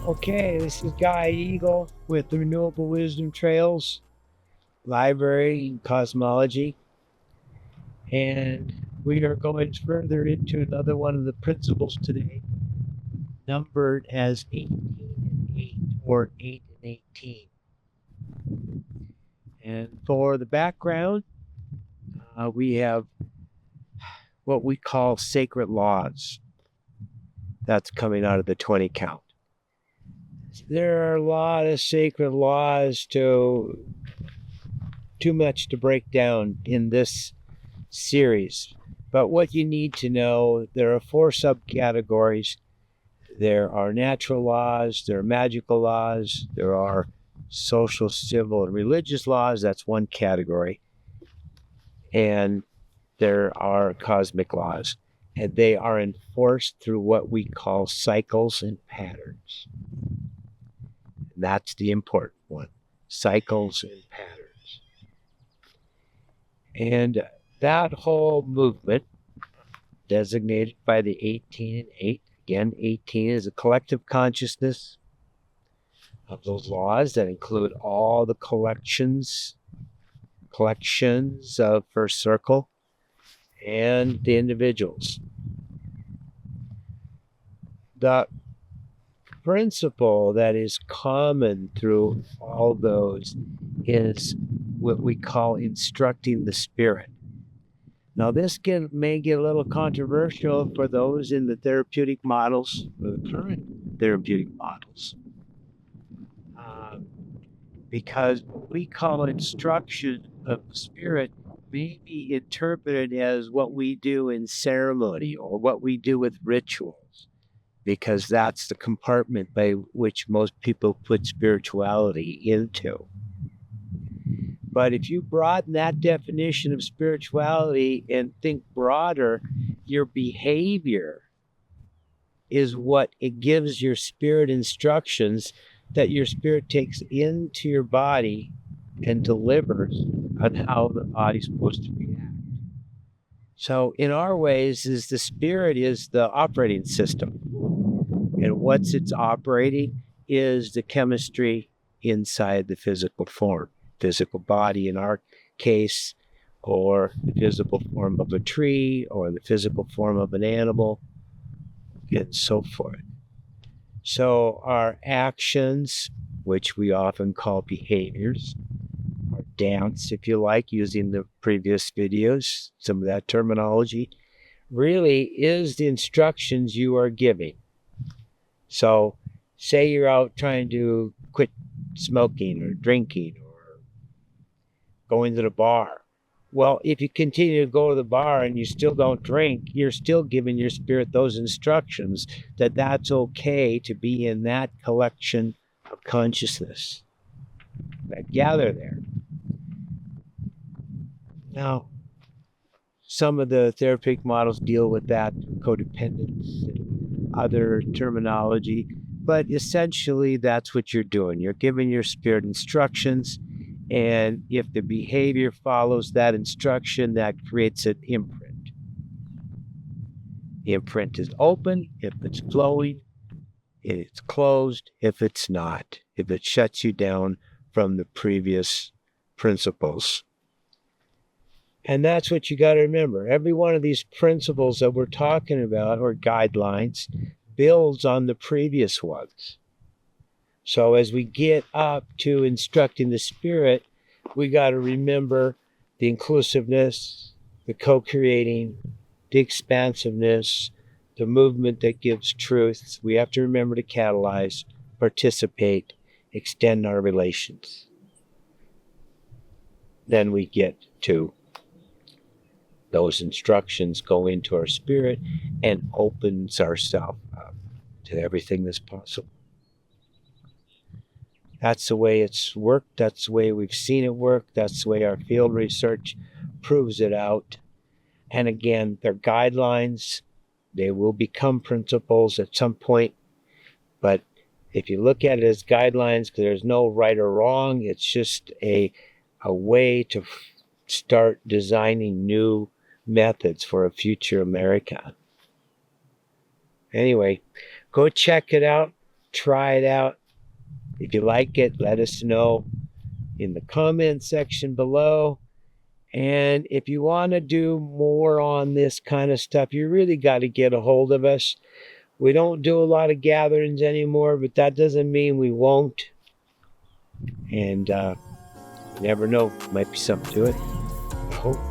Okay, this is Guy Eagle with the Renewable Wisdom Trails Library in Cosmology. And we are going further into another one of the principles today, numbered as 18 and 8 or 8 and 18. And for the background, we have what we call sacred laws. That's coming out of the 20 count. There are a lot of sacred laws, too much to break down in this series. But what you need to know, there are 4 subcategories. There are natural laws, there are magical laws, there are social, civil, and religious laws. That's one category. And there are cosmic laws. And they are enforced through what we call cycles and patterns. And that's the important one, cycles and patterns. And that whole movement, designated by the 18 and 8, again, 18 is a collective consciousness of those laws that include all the collections of First Circle and the individuals. The principle that is common through all those is what we call instructing the spirit. Now, this may get a little controversial for those in the therapeutic models, or the current therapeutic models, because what we call instruction of the spirit may be interpreted as what we do in ceremony or what we do with rituals, because that's the compartment by which most people put spirituality into. But if you broaden that definition of spirituality and think broader, your behavior is what it gives your spirit instructions that your spirit takes into your body and delivers on how the body's supposed to react. So in our ways, is the spirit is the operating system. And what's it's operating is the chemistry inside the physical form. Physical body in our case, or the physical form of a tree, or the physical form of an animal, and so forth. So our actions, which we often call behaviors, or dance, if you like, using the previous videos, some of that terminology, really is the instructions you are giving. So say you're out trying to quit smoking or drinking or going to the bar. Well, if you continue to go to the bar and you still don't drink, you're still giving your spirit those instructions that that's okay to be in that collection of consciousness that gather there. Now, some of the therapeutic models deal with that, codependence and other terminology, but essentially that's what you're doing. You're giving your spirit instructions, and if the behavior follows that instruction, that creates an imprint. The imprint is open if it's flowing, it's closed if it's not, if it shuts you down from the previous principles. And that's what you got to remember. Every one of these principles that we're talking about, or guidelines, builds on the previous ones. So as we get up to instructing the spirit, we got to remember the inclusiveness, the co-creating, the expansiveness, the movement that gives truth. We have to remember to catalyze, participate, extend our relations. Then we get to those instructions go into our spirit and opens ourselves up to everything that's possible. That's the way it's worked. That's the way we've seen it work. That's the way our field research proves it out. And again, they're guidelines. They will become principles at some point. But if you look at it as guidelines, there's no right or wrong. It's just a way to start designing new methods for a future America. Anyway, go check it out. try it out. If you like it, let us know in the comment section below. And if you want to do more on this kind of stuff, you really got to get a hold of us. We don't do a lot of gatherings anymore, but that doesn't mean we won't. And you never know, might be something to it. I hope